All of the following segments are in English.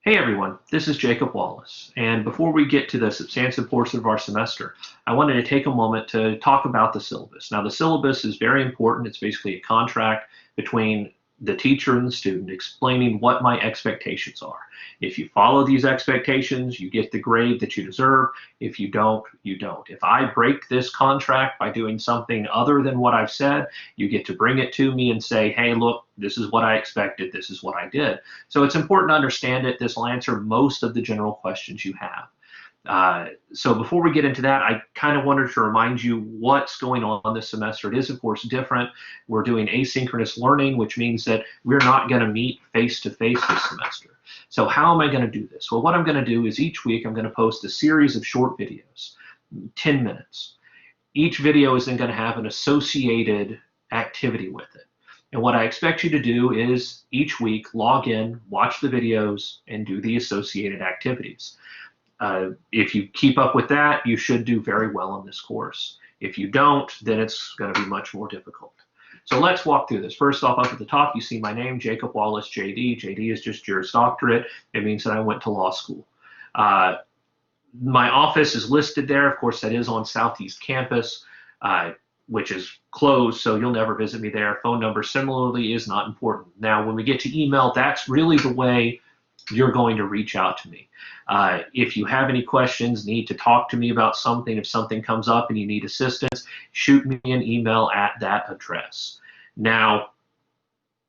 Hey everyone, this is Jacob Wallace, and before we get to the substantive portion of our semester, I wanted to take a moment to talk about the syllabus. Now, the syllabus is very important. It's basically a contract between the teacher and the student explaining what my expectations are. If you follow these expectations, you get the grade that you deserve. If you don't, you don't. If I break this contract by doing something other than what I've said, you get to bring it to me and say, hey, look, this is what I expected, this is what I did. So it's important to understand it. This will answer most of the general questions you have. So before we get into that, I kind of wanted to remind you what's going on this semester. It is, of course, different. We're doing asynchronous learning, which means that we're not going to meet face-to-face this semester. So how am I going to do this? Well, what I'm going to do is each week I'm going to post a series of short videos, 10 minutes. Each video is then going to have an associated activity with it. And what I expect you to do is each week log in, watch the videos, and do the associated activities. If you keep up with that, you should do very well in this course. If you don't, then it's going to be much more difficult. So let's walk through this. First off, up at the top, you see my name, Jacob Wallace, JD. JD is just Juris Doctorate. It means that I went to law school. My office is listed there. Of course, that is on Southeast Campus, which is closed, so you'll never visit me there. Phone number similarly is not important. Now, when we get to email, that's really the way you're going to reach out to me. If you have any questions, need to talk to me about something, if something comes up and you need assistance, shoot me an email at that address. Now,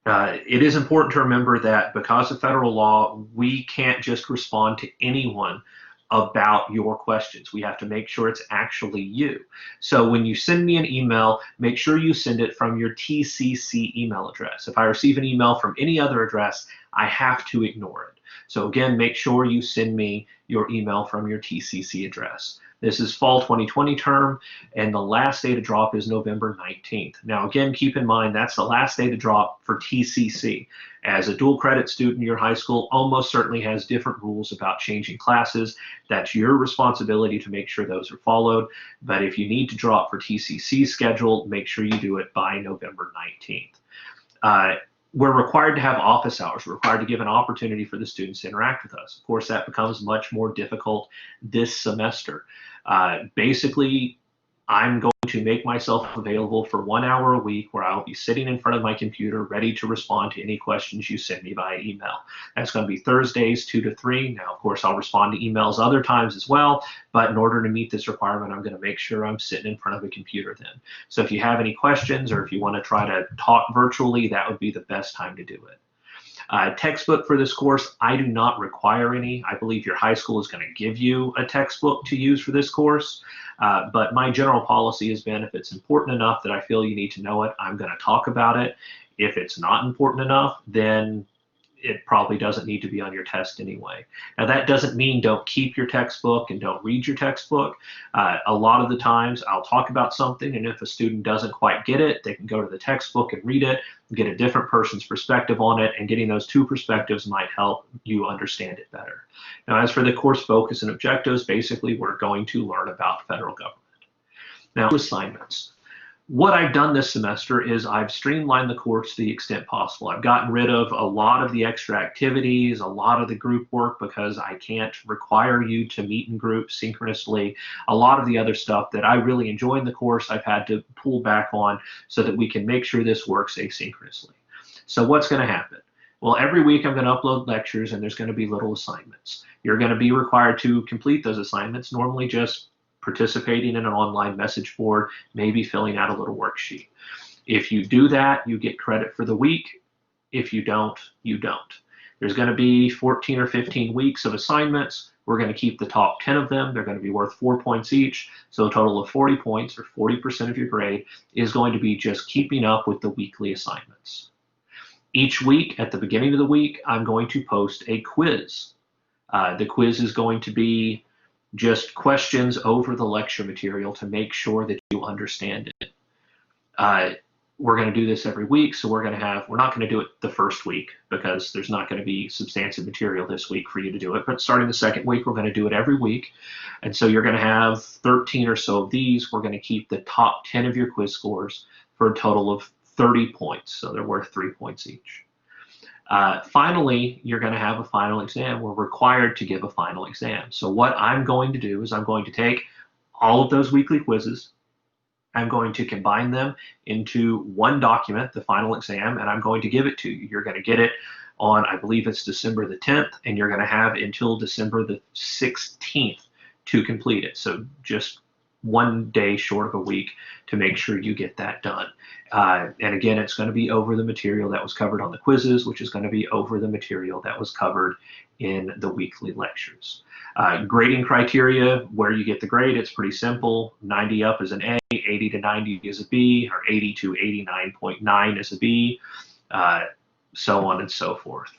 it is important to remember that because of federal law, we can't just respond to anyone about your questions. We have to make sure it's actually you. So when you send me an email, make sure you send it from your TCC email address. If I receive an email from any other address, I have to ignore it. So again, make sure you send me your email from your TCC address. This is fall 2020 term, and the last day to drop is November 19th. Now, again, keep in mind that's the last day to drop for TCC. As a dual credit student, your high school almost certainly has different rules about changing classes. That's your responsibility to make sure those are followed. But if you need to drop for TCC schedule, make sure you do it by November 19th. We're required to have office hours. We're required to give an opportunity for the students to interact with us. Of course, that becomes much more difficult this semester. Basically, I'm going to make myself available for 1 hour a week where I'll be sitting in front of my computer ready to respond to any questions you send me via email. That's going to be Thursdays, 2 to 3. Now, of course, I'll respond to emails other times as well, but in order to meet this requirement, I'm going to make sure I'm sitting in front of a computer then. So if you have any questions or if you want to try to talk virtually, that would be the best time to do it. Textbook for this course, I do not require any. I believe your high school is going to give you a textbook to use for this course, but my general policy has been if it's important enough that I feel you need to know it, I'm going to talk about it. If it's not important enough, then it probably doesn't need to be on your test anyway. Now, that doesn't mean don't keep your textbook and don't read your textbook. A lot of the times I'll talk about something, and if a student doesn't quite get it, they can go to the textbook and read it, get a different person's perspective on it, and getting those two perspectives might help you understand it better. Now, as for the course focus and objectives, basically we're going to learn about federal government. Now, assignments. What I've done this semester is I've streamlined the course to the extent possible. I've gotten rid of a lot of the extra activities, a lot of the group work because I can't require you to meet in groups synchronously. A lot of the other stuff that I really enjoy in the course I've had to pull back on so that we can make sure this works asynchronously. So what's going to happen? Well, every week I'm going to upload lectures and there's going to be little assignments. You're going to be required to complete those assignments, normally just participating in an online message board, maybe filling out a little worksheet. If you do that, you get credit for the week. If you don't, you don't. There's going to be 14 or 15 weeks of assignments. We're going to keep the top 10 of them. They're going to be worth 4 points each. So a total of 40 points, or 40% of your grade, is going to be just keeping up with the weekly assignments. Each week, at the beginning of the week, I'm going to post a quiz. The quiz is going to be just questions over the lecture material to make sure that you understand it. We're going to do this every week, so we're not going to do it the first week because there's not going to be substantive material this week for you to do it, but starting the second week, we're going to do it every week. And so you're going to have 13 or so of these. We're going to keep the top 10 of your quiz scores for a total of 30 points, so they're worth 3 points each. Finally, you're going to have a final exam. We're required to give a final exam. So what I'm going to do is I'm going to take all of those weekly quizzes. I'm going to combine them into one document, the final exam, and I'm going to give it to you. You're going to get it on, I believe it's December the 10th, and you're going to have until December the 16th to complete it. So just one day short of a week to make sure you get that done. And again, it's going to be over the material that was covered on the quizzes, which is going to be over the material that was covered in the weekly lectures. Grading criteria, where you get the grade, it's pretty simple. 90 up is an A, 80 to 90 is a B, or 80 to 89.9 is a B, so on and so forth.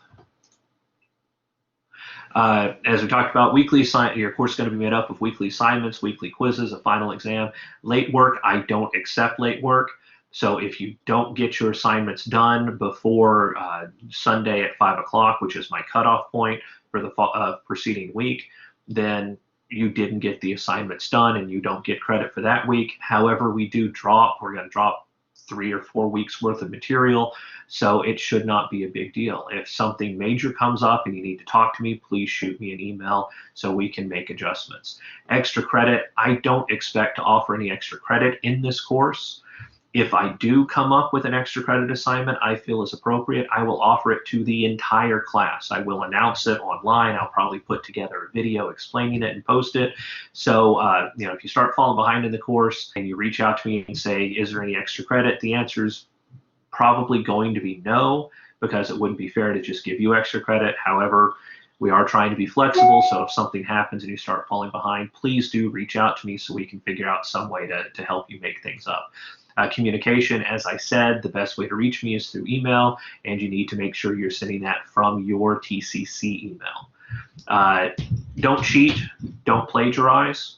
As we talked about, your course is going to be made up of weekly assignments, weekly quizzes, a final exam. Late work, I don't accept late work. So if you don't get your assignments done before Sunday at 5 o'clock, which is my cutoff point for the preceding week, then you didn't get the assignments done and you don't get credit for that week. However, we're going to drop 3 or 4 weeks worth of material, so it should not be a big deal. If something major comes up and you need to talk to me, please shoot me an email so we can make adjustments. Extra credit, I don't expect to offer any extra credit in this course. If I do come up with an extra credit assignment I feel is appropriate, I will offer it to the entire class. I will announce it online. I'll probably put together a video explaining it and post it. So, if you start falling behind in the course and you reach out to me and say, is there any extra credit? The answer is probably going to be no, because it wouldn't be fair to just give you extra credit. However, we are trying to be flexible, so if something happens and you start falling behind, please do reach out to me so we can figure out some way to help you make things up. Communication, as I said, the best way to reach me is through email, and you need to make sure you're sending that from your TCC email. Don't cheat, don't plagiarize.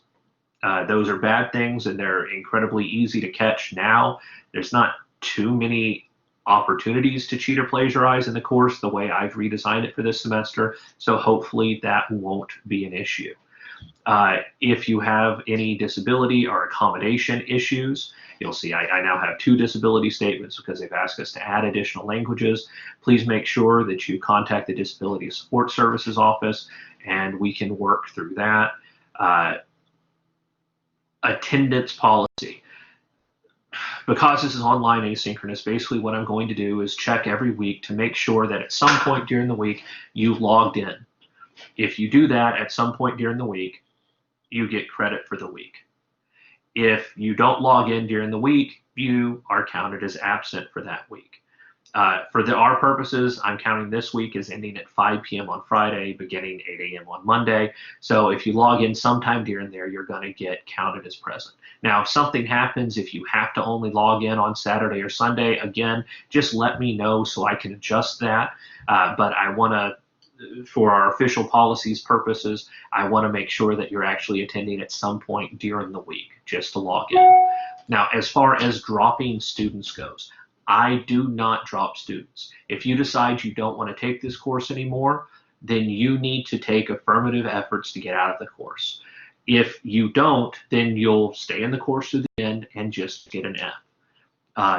Those are bad things, and they're incredibly easy to catch now. There's not too many opportunities to cheat or plagiarize in the course the way I've redesigned it for this semester, so hopefully that won't be an issue. If you have any disability or accommodation issues, you'll see I now have 2 disability statements because they've asked us to add additional languages. Please make sure that you contact the Disability Support Services office and we can work through that. Attendance policy. Because this is online asynchronous, basically what I'm going to do is check every week to make sure that at some point during the week you've logged in. If you do that at some point during the week, you get credit for the week. If you don't log in during the week, you are counted as absent for that week. For our purposes, I'm counting this week as ending at 5 p.m. on Friday, beginning 8 a.m. on Monday. So if you log in sometime during there, you're going to get counted as present. Now, if something happens, if you have to only log in on Saturday or Sunday, again, just let me know so I can adjust that. But I want to, for our official policies purposes, I want to make sure that you're actually attending at some point during the week just to log in. Now, as far as dropping students goes, I do not drop students. If you decide you don't want to take this course anymore, then you need to take affirmative efforts to get out of the course. If you don't, then you'll stay in the course to the end and just get an F.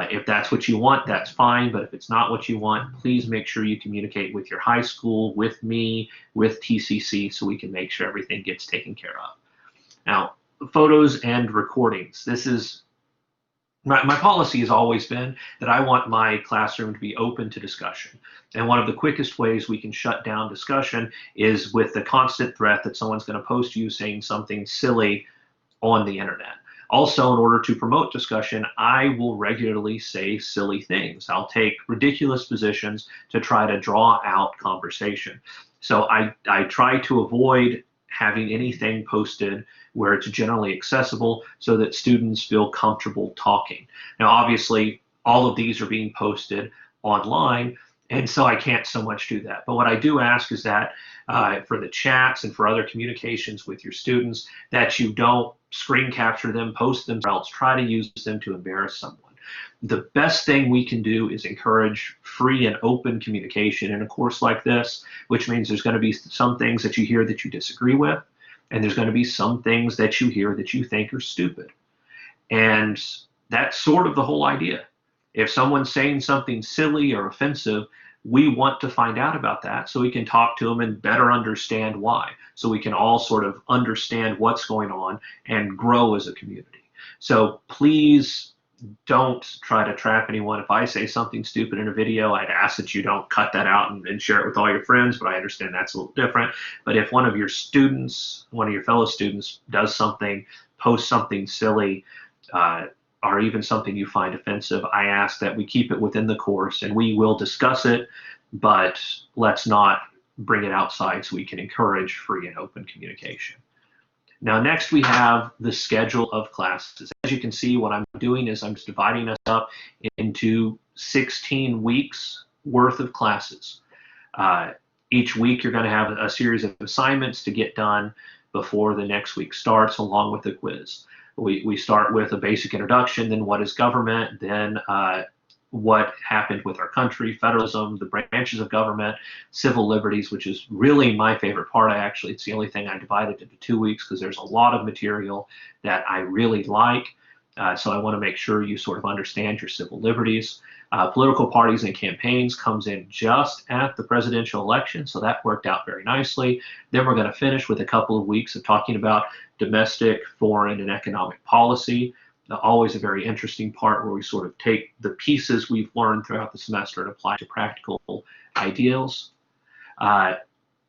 If that's what you want, that's fine, but if it's not what you want, please make sure you communicate with your high school, with me, with TCC, so we can make sure everything gets taken care of. Now, photos and recordings. This is my policy has always been that I want my classroom to be open to discussion. And one of the quickest ways we can shut down discussion is with the constant threat that someone's going to post you saying something silly on the internet. Also, in order to promote discussion, I will regularly say silly things. I'll take ridiculous positions to try to draw out conversation. So I try to avoid having anything posted where it's generally accessible so that students feel comfortable talking. Now, obviously, all of these are being posted online, and so I can't so much do that. But what I do ask is that for the chats and for other communications with your students, that you don't screen capture them, post them, or else try to use them to embarrass someone. The best thing we can do is encourage free and open communication in a course like this, which means there's going to be some things that you hear that you disagree with, and there's going to be some things that you hear that you think are stupid. And that's sort of the whole idea. If someone's saying something silly or offensive, we want to find out about that so we can talk to them and better understand why, so we can all sort of understand what's going on and grow as a community. So please don't try to trap anyone. If I say something stupid in a video, I'd ask that you don't cut that out and share it with all your friends, but I understand that's a little different. But if one of your students, one of your fellow students does something, posts something silly, or even something you find offensive, I ask that we keep it within the course, and we will discuss it, but let's not bring it outside so we can encourage free and open communication. Now, next we have the schedule of classes. As you can see, what I'm doing is I'm just dividing us up into 16 weeks worth of classes. Each week you're going to have a series of assignments to get done before the next week starts, along with the quiz. We start with a basic introduction, then what is government, then what happened with our country, federalism, the branches of government, civil liberties, which is really my favorite part. It's the only thing I divided into 2 weeks because there's a lot of material that I really like. So I want to make sure you sort of understand your civil liberties. Political parties and campaigns comes in just at the presidential election, so that worked out very nicely. Then we're going to finish with a couple of weeks of talking about domestic, foreign, and economic policy. Always a very interesting part where we sort of take the pieces we've learned throughout the semester and apply to practical ideals.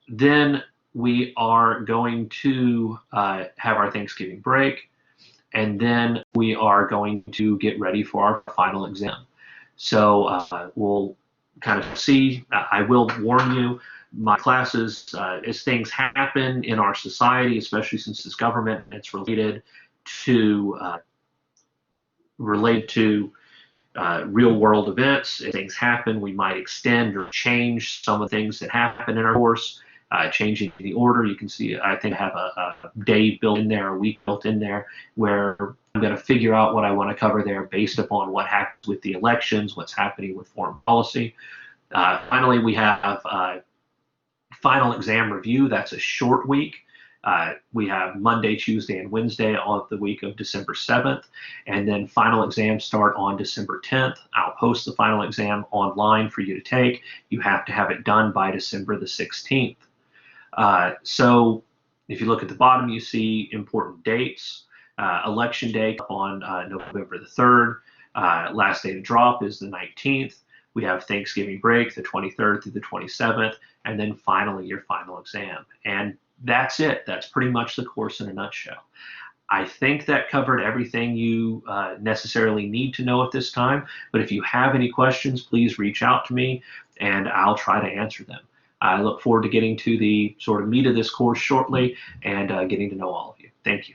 Then we are going to have our Thanksgiving break, and then we are going to get ready for our final exam. So we'll kind of see. I will warn you, my classes, as things happen in our society, especially since it's government and it's related to real world events. If things happen, we might extend or change some of the things that happen in our course, changing the order. You can see, I think I have a day built in there, a week built in there, where I'm going to figure out what I want to cover there based upon what happens with the elections, what's happening with foreign policy. Finally, we have final exam review. That's a short week. We have Monday, Tuesday, and Wednesday of the week of December 7th, and then final exams start on December 10th. I'll post the final exam online for you to take. You have to have it done by December the 16th. So if you look at the bottom, you see important dates. Election day on November the 3rd. Last day to drop is the 19th. We have Thanksgiving break, the 23rd through the 27th, and then finally your final exam. And that's it. That's pretty much the course in a nutshell. I think that covered everything you necessarily need to know at this time, but if you have any questions, please reach out to me and I'll try to answer them. I look forward to getting to the sort of meat of this course shortly and getting to know all of you. Thank you.